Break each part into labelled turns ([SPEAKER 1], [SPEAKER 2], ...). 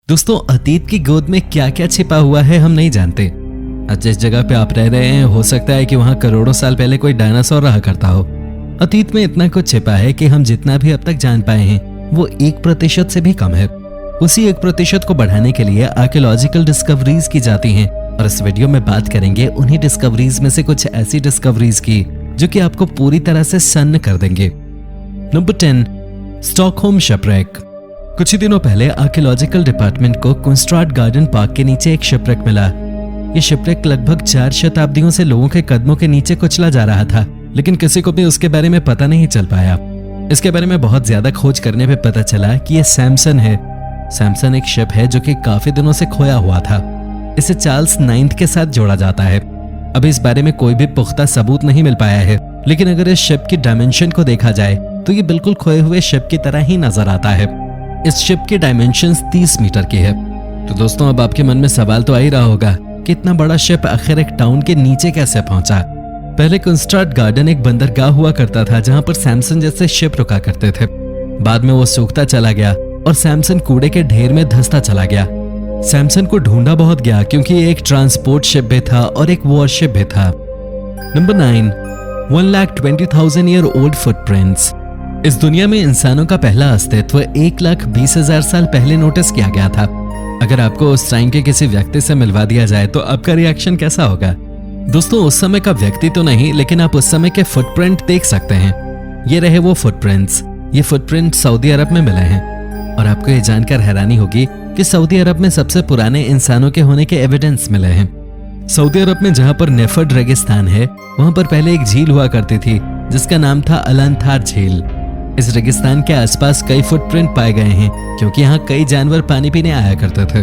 [SPEAKER 1] दोस्तों, अतीत की गोद में क्या क्या छिपा हुआ है हम नहीं जानते। आज जिस जगह पे आप रह रहे हैं हो सकता है कि वहां करोड़ों साल पहले कोई डायनासोर रहा करता हो। अतीत में इतना कुछ छिपा है कि हम जितना भी अब तक जान पाए हैं वो 1% से भी कम है। उसी 1% को बढ़ाने के लिए आर्कियोलॉजिकल डिस्कवरीज की जाती हैं और इस वीडियो में बात करेंगे उन्हीं डिस्कवरीज में से कुछ ऐसी डिस्कवरीज की जो कि आपको पूरी तरह से सन्न कर देंगे। Number 10, Stockholm shipwreck. कुछ ही दिनों पहले आर्कियोलॉजिकल डिपार्टमेंट को कुंस्ट्राड गार्डन पार्क के नीचे एक शिपरेक मिला। ये शिपरेक लगभग 4 शताब्दियों से लोगों के कदमों के नीचे कुचला जा रहा था, लेकिन किसी को भी उसके बारे में पता नहीं चल पाया। इसके बारे में बहुत ज्यादा खोज करने पे पता चला कि ये सैमसन है। सैमसन एक शिप है जो कि काफी दिनों से खोया हुआ था। इसे चार्ल्स 9 के साथ जोड़ा जाता है। अभी इस बारे में कोई भी पुख्ता सबूत नहीं मिल पाया है, लेकिन अगर इस शिप की डायमेंशन को देखा जाए तो ये बिल्कुल खोए हुए शिप की तरह ही नजर आता है। इस शिप की डायमेंशंस 30 मीटर की है। तो दोस्तों, अब आपके मन में सवाल तो आ ही रहा होगा कि इतना बड़ा शिप आखिर एक टाउन के नीचे कैसे पहुंचा। पहले कुंस्ट्राड गार्डन एक बंदरगाह हुआ करता था जहां पर सैमसन जैसे शिप रुका करते थे। बाद में वो सूखता चला गया और सैमसन कूड़े के ढेर में धंसता चला गया। सैमसन को ढूंढा बहुत गया क्योंकि ये एक ट्रांसपोर्ट शिप भी था और एक वॉरशिप भी था। Number 9, 1,20,000 year old footprints. इस दुनिया में इंसानों का पहला अस्तित्व 1,20,000 साल पहले नोटिस किया गया था। अगर आपको उस टाइम के किसी व्यक्ति से मिलवा दिया जाए तो आपका रिएक्शन कैसा होगा? दोस्तों, उस समय का व्यक्ति तो नहीं, लेकिन आप उस समय के फुटप्रिंट देख सकते हैं। ये रहे वो फुटप्रिंट्स। ये फुटप्रिंट सऊदी अरब में मिले हैं और आपको ये जानकर हैरानी होगी कि सऊदी अरब में सबसे पुराने इंसानों के होने के एविडेंस मिले हैं। सऊदी अरब में जहां पर नेफर्ड रेगिस्तान है वहां पर पहले एक झील हुआ करती थी जिसका नाम था अल-अंथार झील। इस रेगिस्तान के आसपास कई फुटप्रिंट पाए गए हैं क्योंकि यहाँ कई जानवर पानी पीने आया करते थे।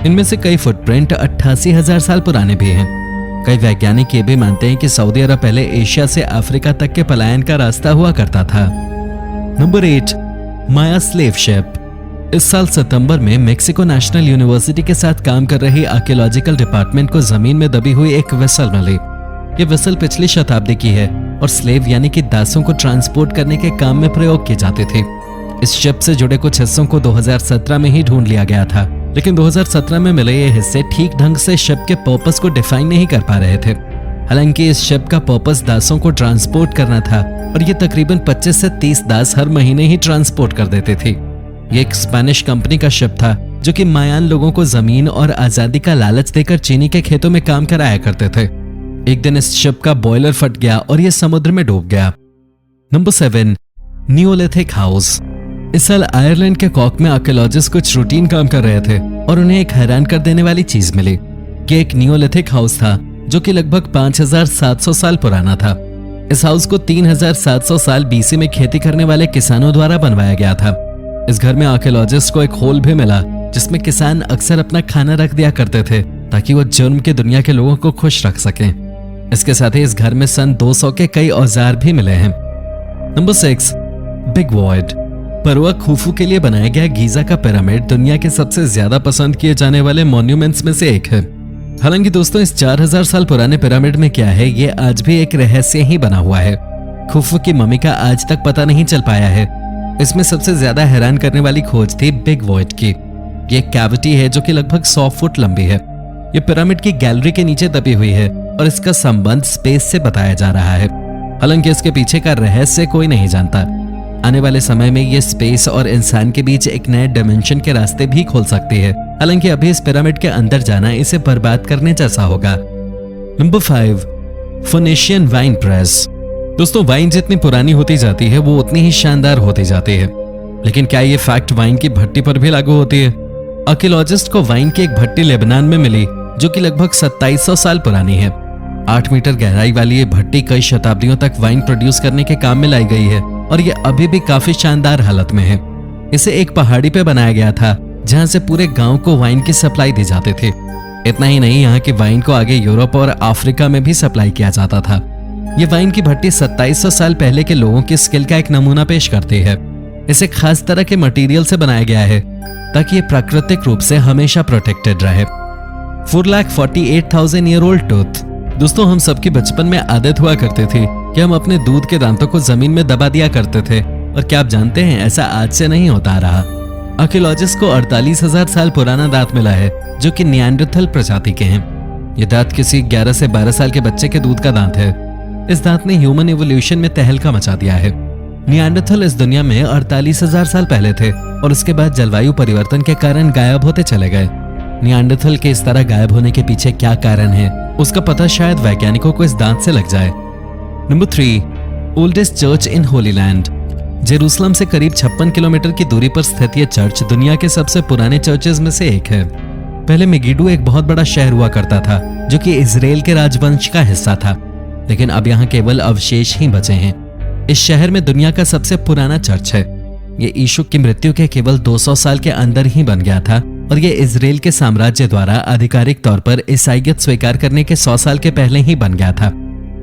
[SPEAKER 1] इनमें से कई फुटप्रिंट 88,000 साल पुराने भी हैं। कई वैज्ञानिक ये भी मानते हैं कि सऊदी अरब पहले एशिया से अफ्रीका तक के पलायन का रास्ता हुआ करता था। नंबर 8, माया स्लेव शिप। इस साल सितंबर में मेक्सिको नेशनल यूनिवर्सिटी के साथ काम कर रही आर्कियोलॉजिकल डिपार्टमेंट को जमीन में दबी हुई एक वेसल मिली। ये वेसल पिछली शताब्दी की है और स्लेव यानी कि दासों को ट्रांसपोर्ट करने के काम में प्रयोग किए जाते थे। इस शिप से जुड़े कुछ हिस्सों को 2017 में ही ढूंढ लिया गया था, लेकिन 2017 में मिले ये हिस्से ठीक ढंग से शिप के पर्पस को डिफाइन नहीं कर पा रहे थे। हालांकि इस शिप का पर्पस दासों को ट्रांसपोर्ट करना था और ये तकरीबन 25 से 30 दास हर महीने ही ट्रांसपोर्ट कर देते थे। ये एक स्पेनिश कंपनी का शिप था जो कि मायान लोगों को जमीन और आजादी का लालच देकर चीनी के खेतों में काम कराया करते थे। एक दिन इस शिप का बॉयलर फट गया और यह समुद्र में डूब गया। Number 7, Neolithic house. इस साल आयरलैंड के कॉक में आर्कियोलॉजिस्ट कुछ रूटीन काम कर रहे थे और उन्हें एक हैरान कर देने वाली चीज मिली। ये एक नियोलिथिक हाउस था जो कि लगभग 5,700 साल पुराना था। इस हाउस को 3,700 साल बीसी में खेती करने वाले किसानों द्वारा बनवाया गया था। इस घर में आर्कियोलॉजिस्ट को एक होल भी मिला जिसमें किसान अक्सर अपना खाना रख दिया करते थे ताकि वो जुर्म की दुनिया के लोगों को खुश रख सकें। इसके साथ ही इस घर में सन 200 के कई औजार भी मिले हैं। Number 6, big void. परवा खुफू के लिए बनाया गया गीजा का पिरामिड दुनिया के सबसे ज्यादा पसंद किए जाने वाले मॉन्यूमेंट्स में से एक है। हालांकि दोस्तों, इस 4,000 साल पुराने पिरामिड में क्या है ये आज भी एक रहस्य ही बना हुआ है। खुफू की मम्मी का आज तक पता नहीं चल पाया है। इसमें सबसे ज्यादा हैरान करने वाली खोज थी बिग वॉइड की। ये एक कैविटी है जो कि लगभग 100 फुट लंबी है। ये पिरामिड की गैलरी के नीचे दबी हुई है और इसका संबंध स्पेस से बताया जा रहा है। हालांकि इसके पीछे का रहस्य कोई नहीं जानता। आने वाले समय में ये स्पेस और इंसान के बीच एक नए डायमेंशन के रास्ते भी खोल सकती है। हालांकि अभी इस पिरामिड के अंदर जाना इसे बर्बाद करने जैसा होगा। Number 5, Phoenician wine press. दोस्तों, वाइन जितनी पुरानी होती जाती है वो उतनी ही शानदार होती जाती है, लेकिन क्या ये फैक्ट वाइन की भट्टी पर भी लागू होती है? आर्कियोलॉजिस्ट को वाइन की एक भट्टी लेबनान में मिली जो कि लगभग 2700 साल पुरानी है। 8 मीटर गहराई वाली ये भट्टी कई शताब्दियों तक वाइन प्रोड्यूस करने के काम में लाई गई है और ये अभी भी काफी शानदार हालत में है। इसे एक पहाड़ी पे बनाया गया था जहां से पूरे गांव को वाइन की सप्लाई दी जाती थी। इतना ही नहीं, यहाँ की वाइन को आगे यूरोप और अफ्रीका में भी सप्लाई किया जाता था। ये वाइन की भट्टी 2700 साल पहले के लोगों की स्किल का एक नमूना पेश करती है। इसे खास तरह के मटेरियल से बनाया गया है ताकि ये प्राकृतिक रूप से हमेशा प्रोटेक्टेड रहे। 4,48,000 ईयर ओल्ड टूथ। दोस्तों, हम सबकी बचपन में आदत हुआ करती थी कि हम अपने दूध के दांतों को जमीन में दबा दिया करते थे और क्या आप जानते हैं ऐसा आज से नहीं होता रहा। आर्कियोलॉजिस्ट को 48,000 साल पुराना दांत मिला है जो कि निएंडरथल प्रजाति के हैं। ये दांत किसी 11 से 12 साल के बच्चे के दूध का दांत है। इस दांत ने ह्यूमन इवोल्यूशन में तहलका मचा दिया है। निएंडरथल इस दुनिया में 48,000 साल पहले थे और उसके बाद जलवायु परिवर्तन के कारण गायब होते चले गए। निएंडरथल के इस तरह गायब होने के पीछे क्या कारण है, उसका पता शायद वैज्ञानिकों को इस दांत से लग जाए। नंबर 3, ओल्डेस्ट चर्च इन होली लैंड। जेरूसलम से करीब 56 किलोमीटर की दूरी पर स्थित यह चर्च दुनिया के सबसे पुराने चर्चेज में से एक है। पहले मेगिडो एक बहुत बड़ा शहर हुआ करता था जो कि इजराइल के राजवंश का हिस्सा था, लेकिन अब यहाँ केवल अवशेष ही बचे हैं। इस शहर में दुनिया का सबसे पुराना चर्च है। ये यीशु की मृत्यु के केवल 200 साल के अंदर ही बन गया था और ये इजराइल के साम्राज्य द्वारा आधिकारिक तौर पर ईसाईयत स्वीकार करने के 100 साल के पहले ही बन गया था।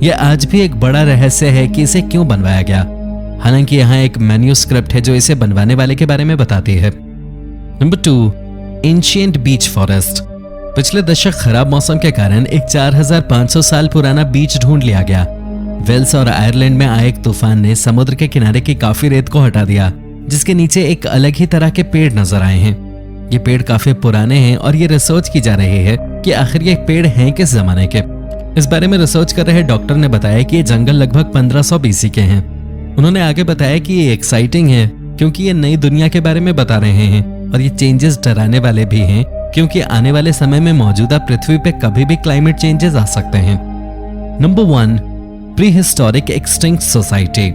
[SPEAKER 1] यह आज भी एक बड़ा रहस्य है कि इसे क्यों बनवाया गया। हालांकि यहाँ एक मैन्यूस्क्रिप्ट है जो इसे बनवाने वाले के बारे में बताती है। नंबर 2, एंशिएंट बीच फॉरेस्ट। पिछले दशक खराब मौसम के कारण एक 4500 साल पुराना बीच ढूंढ लिया गया। वेल्स और आयरलैंड में आए एक तूफान ने समुद्र के किनारे की काफी रेत को हटा दिया, जिसके नीचे एक अलग ही तरह के पेड़ नजर आए हैं। ये पेड़ काफी पुराने हैं और ये रिसर्च की जा रही है कि आखिर ये पेड़ हैं किस जमाने के। इस बारे में रिसर्च कर रहे डॉक्टर ने बताया कि ये जंगल लगभग 1500 BC के हैं। उन्होंने आगे बताया कि ये एक्साइटिंग है क्योंकि ये नई दुनिया के बारे में बता रहे हैं और ये चेंजेस डराने वाले भी हैं क्योंकि आने वाले समय में मौजूदा पृथ्वी पे कभी भी क्लाइमेट चेंजेस आ सकते हैं। Number 1, pre historic extinct society.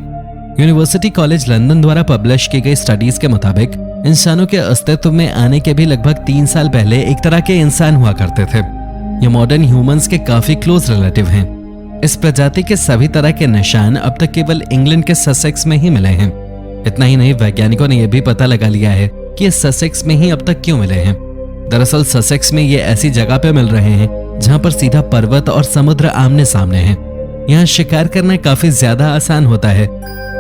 [SPEAKER 1] University college London द्वारा पब्लिश की गई स्टडीज के मुताबिक इंसानों के अस्तित्व में आने के भी लगभग 3 साल पहले एक तरह के इंसान हुआ करते थे। ये मॉडर्न ह्यूमंस के काफी क्लोज रिलेटिव हैं। इस प्रजाति के सभी तरह के निशान अब तक केवल इंग्लैंड के ससेक्स में ही मिले हैं। इतना ही नहीं, वैज्ञानिकों ने यह भी पता लगा लिया है कि ये ससेक्स में ही अब तक क्यों मिले हैं। दरअसल ससेक्स में ये ऐसी जगह पे मिल रहे हैं जहां पर सीधा पर्वत और समुद्र आमने सामने हैं। यहाँ शिकार करना काफी ज्यादा आसान होता है।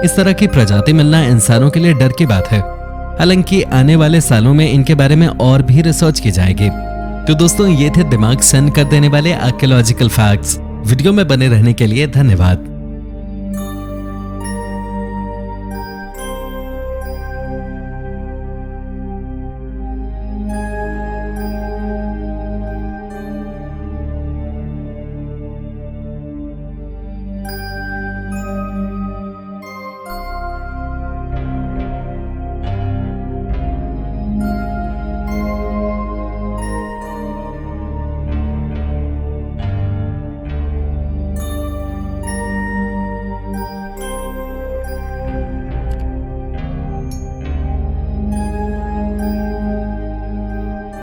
[SPEAKER 1] इस तरह की प्रजाति मिलना इंसानों के लिए डर की बात है। हालांकि आने वाले सालों में इनके बारे में और भी रिसर्च की जाएगी। तो दोस्तों, ये थे दिमाग सन्न कर देने वाले आर्कियोलॉजिकल फैक्ट्स। वीडियो में बने रहने के लिए धन्यवाद।